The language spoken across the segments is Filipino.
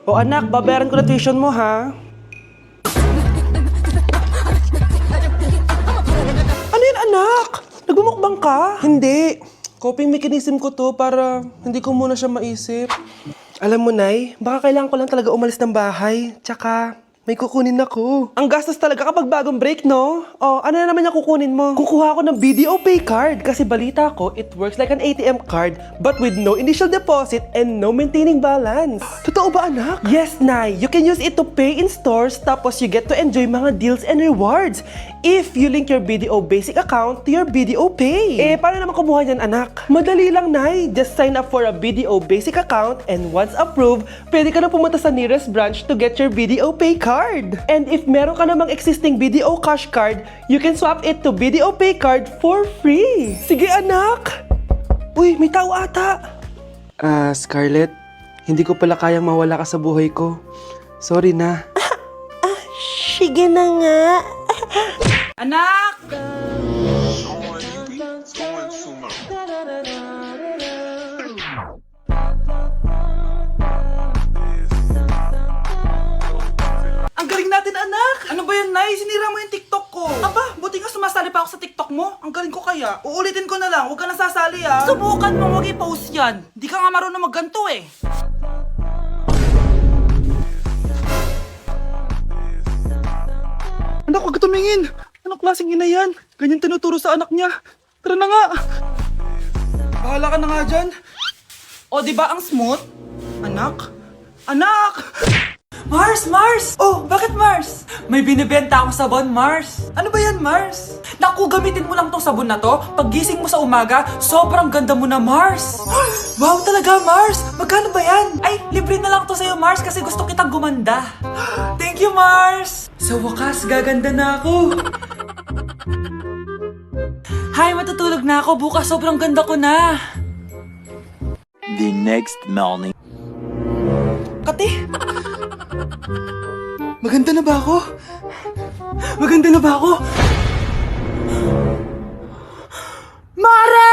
O anak, babayaran ko na tuition mo, ha? Ano yun, anak? Nagmumukbang ka? Hindi. Coping mechanism ko to para hindi ko muna siya maisip. Alam mo, Nay, baka kailangan ko lang talaga umalis ng bahay. Tsaka, may kukunin ako. Ang gastos talaga kapag bagong break, no? Oh, ano na naman yung kukunin mo? Kukuha ako ng BDO Pay card kasi balita ko, it works like an ATM card but with no initial deposit and no maintaining balance. Totoo ba, anak? Yes, Nay. You can use it to pay in stores tapos you get to enjoy mga deals and rewards if you link your BDO Basic account to your BDO Pay. Eh, paano naman kumuha yan, anak? Madali lang, Nay. Just sign up for a BDO Basic account and once approved, pwede ka na pumunta sa nearest branch to get your BDO Pay card. And if meron ka namang existing BDO Cash card, you can swap it to BDO Pay card for free. Sige, anak! Uy, may tao ata. Scarlett, hindi ko pala kayang mawala ka sa buhay ko. Sorry na. Sige na nga. Anak! Ang galing natin, anak! Ano ba yan, Nay? Sinira mo yung TikTok ko. Aba, buti nga sumasali pa ako sa TikTok mo. Ang galing ko kaya. Uulitin ko na lang, huwag ka nasasali, ah. Subukan mo, huwag i-post yan. Di ka nga marunong magganto, eh. Anak, huwag ka tumingin! Anong klaseng ina yan? Ganyan tinuturo sa anak niya. Tara na nga! Bahala ka na nga dyan. O, di ba ang smooth? Anak? Anak! Mars! Mars! Oh, bakit Mars? May binibenta akong sabon, Mars. Ano ba yan, Mars? Naku, gamitin mo lang tong sabon na to. Paggising mo sa umaga, sobrang ganda mo na, Mars. Wow, talaga, Mars! Magkano ba yan? Ay, libre na lang to sa'yo, Mars, kasi gusto kitang gumanda. Thank you, Mars! Sa wakas, gaganda na ako. Hay, matutulog na ako. Bukas sobrang ganda ko na. The next morning. Kati, Maganda na ba ako? maganda na ba ako? Mare!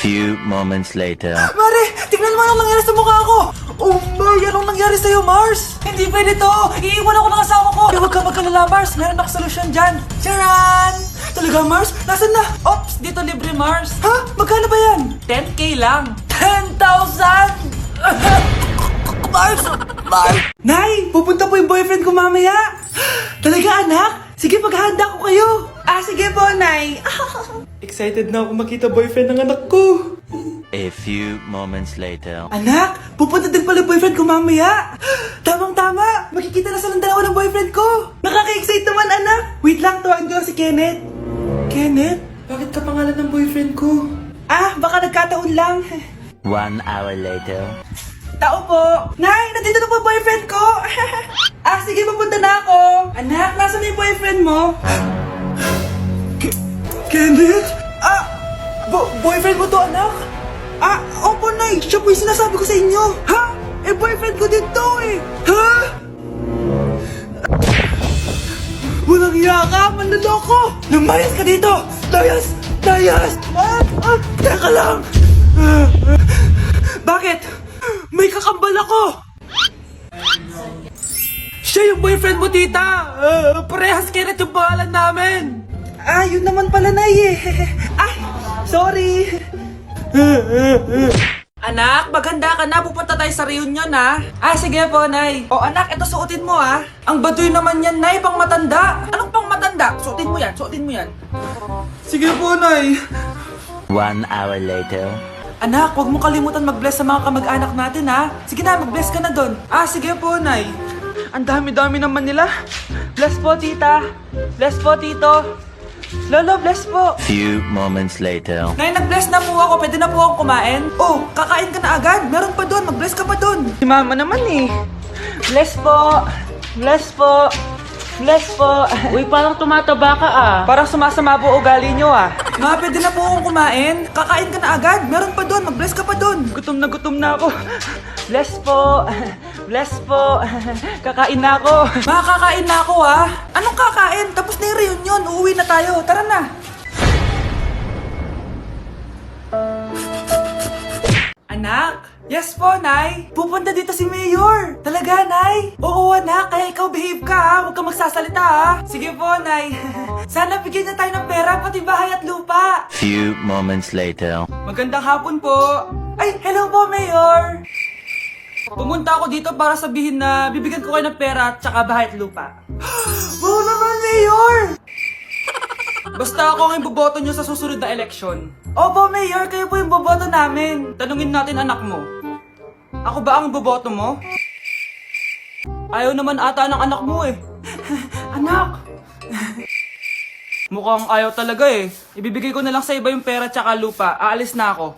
Few moments later. Mare, tingnan mo anong nangyari sa mukha ko! Oh my, anong nangyari sa'yo, Mars? Hindi pwede to! Iiwan ako ng asawa ko! Huwag ka magkalala, Mars! Meron akong solusyon dyan! Charan! Talaga, Mars? Nasaan na? Ops, dito libre, Mars! Ha? Magkano ba yan? 10K lang! 10,000! Mars! Mars! Nay, pupunta po yung boyfriend ko mamaya! Talaga, anak? Sige, paghahanda ko kayo! Sige po, Nay! Excited na ako makita boyfriend ng anak ko. A few moments later. Anak, pupunta din pala boyfriend ko mamaya. Tamang-tama, makikita na silang dalawa ng boyfriend ko. Nakaka-excite naman, anak. Wait lang, tawagin ko lang si Kenneth. Kenneth? Bakit ka pangalan ng boyfriend ko? Baka nagkataon lang. 1 hour later. Tao po. Nay, nandito na po boyfriend ko. Sige, papunta na ako. Anak, nasa yung boyfriend mo? Kenneth? Boyfriend mo to, anak? Opo, Nay. Siya po yung sinasabi ko sa inyo. Ha? Boyfriend ko din to, eh. Ha? Walang iya ka, manloloko. Lumayas ka dito. Layas! Layas! Teka lang. Bakit? May kakambal ako. Siya yung boyfriend mo, tita. Parehas Kenneth yung pangalan namin. Yun naman pala, Nay, eh. Sorry. Anak, maganda ka na. Pupunta tayo sa reunion, ha? Sige po, Nay. O, anak, ito suotin mo, ha? Ang baduy naman yan, Nay, pang matanda. Anong pang matanda? Suotin mo yan, suotin mo yan. Sige po, Nay. 1 hour later. Anak, huwag mo kalimutan mag-bless sa mga kamag-anak natin, ha? Sige na, mag-bless ka na doon. Sige po, Nay. Ang dami-dami naman nila. Bless po, tita. Bless po, tito. Lolo, bless po. Few moments later. Nay, nag-bless na po ako. Pwede na po akong kumain. Oh, kakain ka na agad. Meron pa doon. Mag-bless ka pa doon. Si Mama naman eh. Bless po. Bless po. Bless po. Uy, parang tumataba ka Parang sumasama po ugali nyo, Ma, pwede na po akong kumain. Kakain ka na agad. Meron pa doon. Mag-bless ka pa doon. Gutom na ako. Bless po. Bless po. Kakain na ako. Ma, kakain na ako, Anong kakain? Tapos na yung reunion. Uuwi na tayo. Tara na. Anak? Yes po, Nay. Pupunta dito si Mayor. Talaga, Nay. po, anak. Kaya ikaw behave ka, ha? Huwag ka magsasalita, ha? Sige po, Nay. Sana bigyan niya tayo ng pera, pati bahay at lupa. Few moments later. Magandang hapon po. Ay, hello po, Mayor. Pumunta ako dito para sabihin na bibigyan ko kayo ng pera at saka bahay at lupa. Wow naman, Mayor! Basta ako ang iboboto nyo sa susunod na eleksyon. Opo, Mayor, kayo po yung boboto namin. Tanungin natin anak mo. Ako ba ang boboto mo? Ayaw naman ata ng anak mo eh. Anak! Mukhang ayaw talaga eh. Ibibigay ko na lang sa iba yung pera tsaka lupa. Aalis na ako.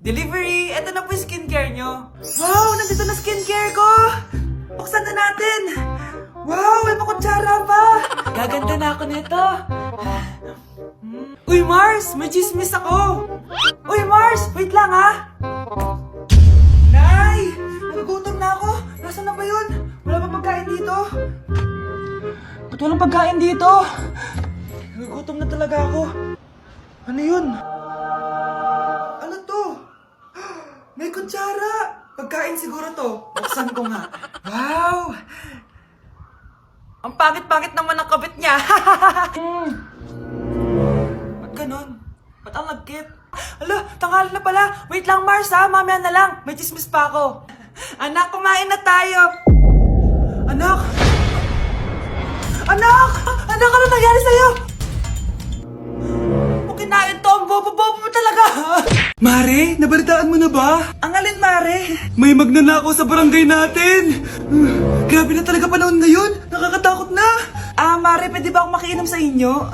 Delivery! Ito na po yung skincare nyo. Wow! Nandito na skincare ko! Buksan na natin! Wow! May pakutsara pa! Gaganda na ako nito. Uy, Mars! May chismis ako! Uy, Mars! Wait lang, ha! Nay! Nagugutom na ako! Nasaan na ba yun? Wala pa pagkain dito? Ba't walang pagkain dito? Nagugutom na talaga ako. Ano yun? Ano to? May kutsara! Pagkain siguro to. Buksan ko nga. Wow! Ang pangit-pangit naman ang kabit niya. Ba't ganun? Ba't ang lagkit? Ala, tanghali na pala. Wait lang, Mars, ha? Mamaya na lang. May chismis pa ako. Anak, kumain na tayo. Anak! Anak! Anak, ano nangyari sa'yo? Kung kinain to, ang bobo-bobo mo talaga. Mare, nabalitaan mo na ba? Ang alin, Mare? May magnanakaw sa barangay natin! Grabe na talaga panahon ngayon! Nakakatakot na! Mare, pwede ba akong makiinom sa inyo?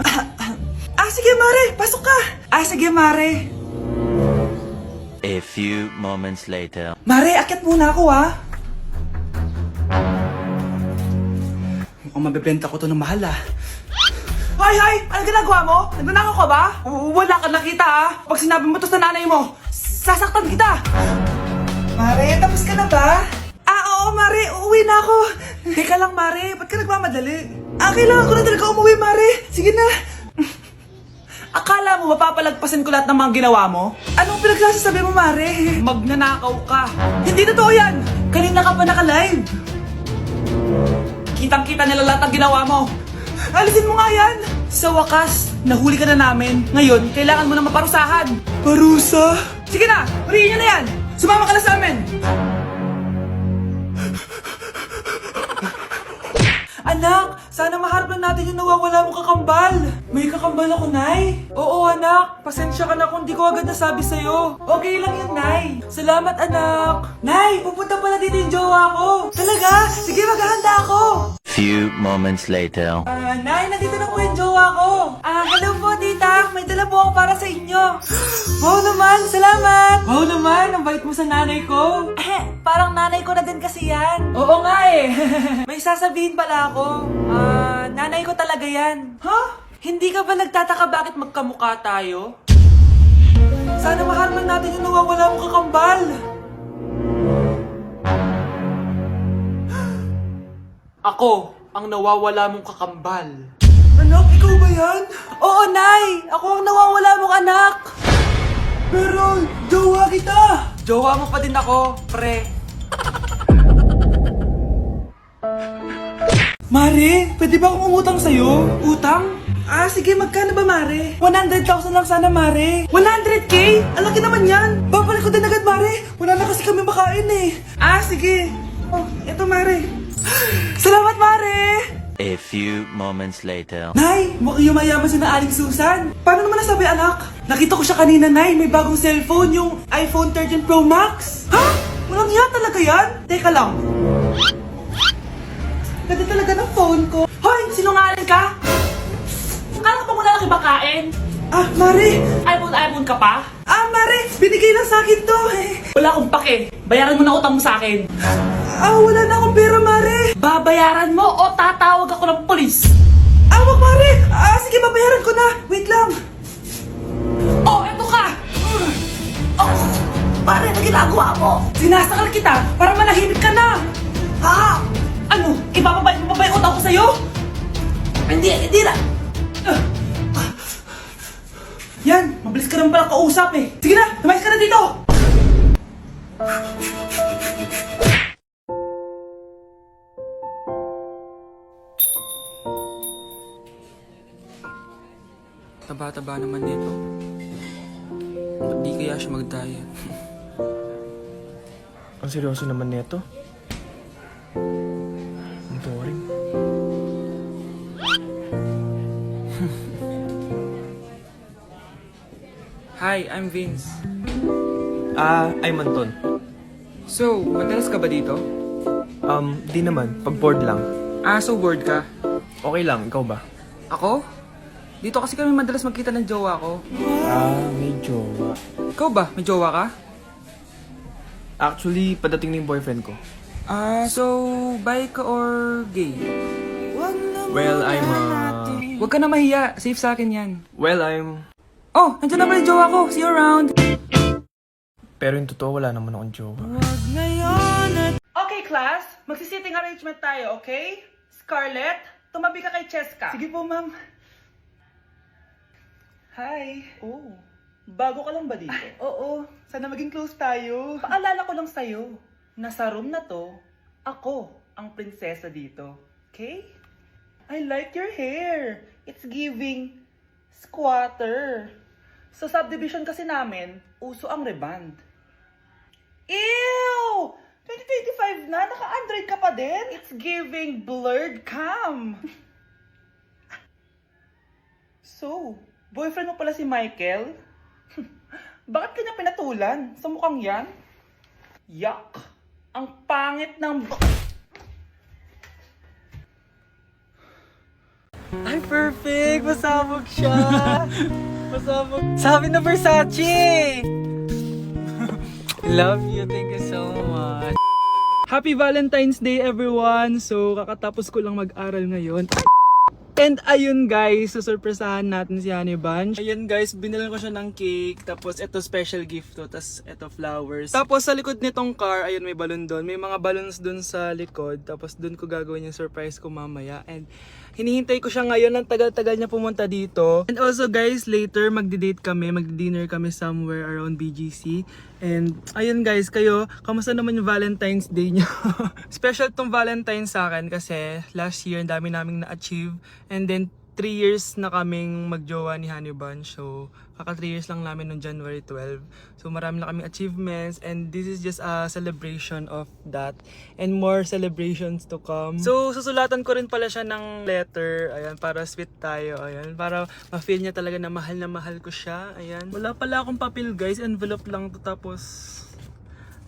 Sige, Mare. Pasok ka. Sige, Mare. A few moments later. Mare, akit muna ako, ha? Mukhang mabibenta ko to ng mahal ah. Hay! Ano ginagawa mo? Nagnanakaw ka ba? Wala ka nakita, ha? Pag sinabi mo to sa nanay mo, sasaktan kita. Mare, tapos ka na ba? Oo, Mare. Uuwi na ako. Teka lang, Mare. Ba't ka nagmamadali? Kailangan ko na talaga umuwi, Mare. Sige na. Akala mo mapapalagpasan ko lahat ng mga ginawa mo? Anong pinagsasasabi mo, Mare? Magnanakaw ka. Hindi totoo yan. Kanina ka pa naka-live. Kitang-kita nila lahat ng ginawa mo. Alisin mo nga yan. Sa wakas, nahuli ka na namin. Ngayon, kailangan mo na maparusahan. Parusa? Sige na, huriin niyo na yan. Sumama ka na sa amin. Anak, sana maharap lang natin yung nawawala mong kakambal. May kakambal ako, Nay. Oo, anak. Pasensya ka na kung di ko agad nasabi sa'yo. Okay lang yun, Nay. Salamat, anak. Nay, pupunta pala dito yung jowa ko. Talaga? Sige, maghahanda ako. Few moments later. Nay, nandito na po yung jowa ko. Hello po, tita. May dala po ako para sa inyo. Wow naman, salamat. Wow naman, ang bait mo sa nanay ko. Parang nanay ko na din kasi yan. Oo nga eh. May sasabihin pala ako. Nanay ko talaga yan. Hindi ka ba nagtataka bakit magkamukha tayo? Sana maharap lang natin yung nawawala mong kakambal. Ako, ang nawawala mong kakambal. Anak, ikaw ba yan? Oo, Nay! Ako ang nawawala mong anak! Pero, jowa kita! Jowa mo pa din ako, pre. Mare, pwede ba akong umutang sa'yo? Utang? Sige, magkano ba, Mare? 100,000 lang sana, Mare. 100K? Ang laki naman yan. Babalik ko din agad, Mare. Wala na kasi kami makain eh. Sige. Oh, eto, Mare. Salamat, Mare! A few moments later. Nay, mukhang yumayaman si na Aling Susan. Paano naman nasabi, anak? Nakita ko siya kanina, Nay. May bagong cellphone, yung iPhone 13 Pro Max. Walang iya talaga yan? Teka lang. Ganda talaga ng phone ko. Hoy, sinungaling ka? Kala ko wala lang ibakain. Mare. iPhone ka pa? Mare, binigay lang sa akin to. Wala akong pake. Bayaran mo na utang mo sa akin. Wala na akong pera, Mare. Babayaran mo o tatawag ako ng polis? Wag, Mare. Sige, babayaran ko na. Wait lang. Eto ka. Mare, ano ginagawa mo? Sinasakal kita para manahimik ka na. Ano? Ibababay mo ba yung utang ko sa'yo? Hindi na. Yan, mabilis ka naman pala kausap eh. Sige na, tumayos ka na dito. Taba-taba naman nito. Ba't di kaya siya mag-diet? Ang seryoso naman nito. Ang boring. Hi, I'm Vince. I'm Anton. So, madalas ka ba dito? Di naman. Pag bored lang. So bored ka? Okay lang, ikaw ba? Ako? Dito kasi kami madalas magkita ng jowa ko. May jowa. Ikaw ba? May jowa ka? Actually, padating na yung boyfriend ko. So, bi ka or gay? Well, Huwag ka na mahiya. Safe sa akin yan. Oh, nandiyan na pala yung jowa ko. See you around. Pero yung totoo, wala naman akong jowa. Okay, class. Magsisitting arrangement tayo, okay? Scarlett, tumabi ka kay Cheska. Sige po, ma'am. Hi. Oh, Bago ka lang ba dito? oo. Sana maging close tayo. Paalala ko lang sa'yo, na sa room na to, ako ang prinsesa dito. Okay? I like your hair. It's giving squatter. Sa subdivision kasi namin, uso ang reband. Ew! 2025 na, naka-Android ka pa din? It's giving blurred cam. So, boyfriend mo pala si Michael? Bakit kanya pinatulan? Sa mukhang yan? Yuck! Ang pangit ng... Ay, perfect! Masabog siya! Masabog. Sabi na Versace! Love you. Thank you so much. Happy Valentine's Day, everyone! So, kakatapos ko lang mag-aral ngayon. And ayun guys, susurpresahan natin si Honey Bunch. Ayun guys, binilan ko siya ng cake. Tapos ito special gift to. Tapos ito flowers. Tapos sa likod nitong car, ayun may balon doon. May mga balloons doon sa likod. Tapos doon ko gagawin yung surprise ko mamaya. And hinihintay ko siya ngayon. Ang tagal-tagal niya pumunta dito. And also guys, later magdi-date kami. Magdi-dinner kami somewhere around BGC. And ayun guys, kayo, kamusta naman yung Valentine's Day niyo? Special tong Valentine's sa akin kasi last year ang dami naming na-achieve. And then 3 years na kaming magjowa ni Honey Bunch. So, kaka 3 years lang namin noong January 12. So, marami na kaming achievements. And this is just a celebration of that. And more celebrations to come. So, susulatan ko rin pala siya ng letter. Ayan, para sweet tayo. Ayan, para ma-feel niya talaga na mahal ko siya. Ayan. Wala pala akong papel guys. Envelope lang to. Tapos,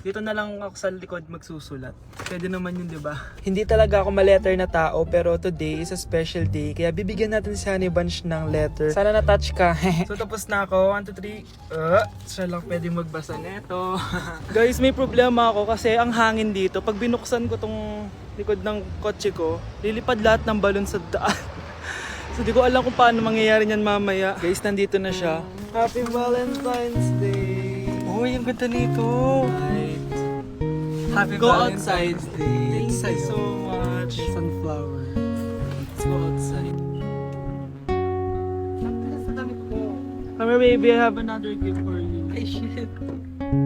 dito na lang ako sa likod magsusulat. Pwede naman yun, di ba? Hindi talaga ako ma-letter na tao, pero today is a special day. Kaya bibigyan natin si Honey Bunch ng letter. Sana na-touch ka. So tapos na ako. 1, 2, 3. Siya lang pwede magbasa neto. Guys, may problema ako kasi ang hangin dito. Pag binuksan ko tong likod ng kotse ko, lilipad lahat ng balon sa daan. So di ko alam kung paano mangyayari niyan mamaya. Guys, nandito na siya. Happy Valentine's Day! Uy, ang ganda nito! Happy Valentine's Day! Thank you so much! Sunflower. Let's go outside. Come here, baby. I have another gift for you. Ay, shit.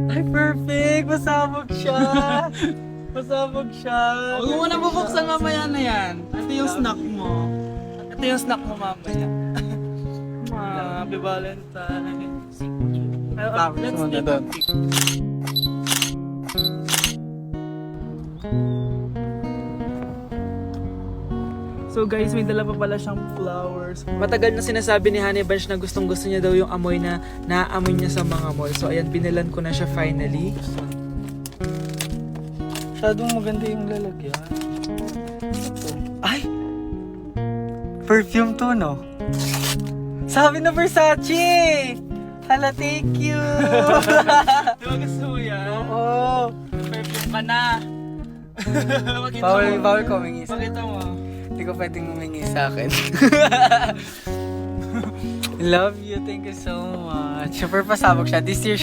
Ay, perfect! Masabog siya! Masabog siya! Huwag mo na bubuksan mamaya na yan. Ito yung snack mo. Ito yung snack mo mamaya. Happy Valentine's. Let's take a pic. So guys, may dala pa pala siyang flowers. Matagal na sinasabi ni Honey Bunch na gustong gusto niya daw yung amoy na naaamoy niya sa mga mall. So ayan, binilan ko na siya finally. Masyadong maganda yung lalagyan. Ay! Perfume to, no? Sabi na Versace! Hala, thank you! Di ba gusto mo yan? Oo! Perfume ka na! Bawal ko humingi sa Pakita mo. Hindi ko pwedeng humingi sa akin. Love you, thank you so much. Super pasabog siya. This year siya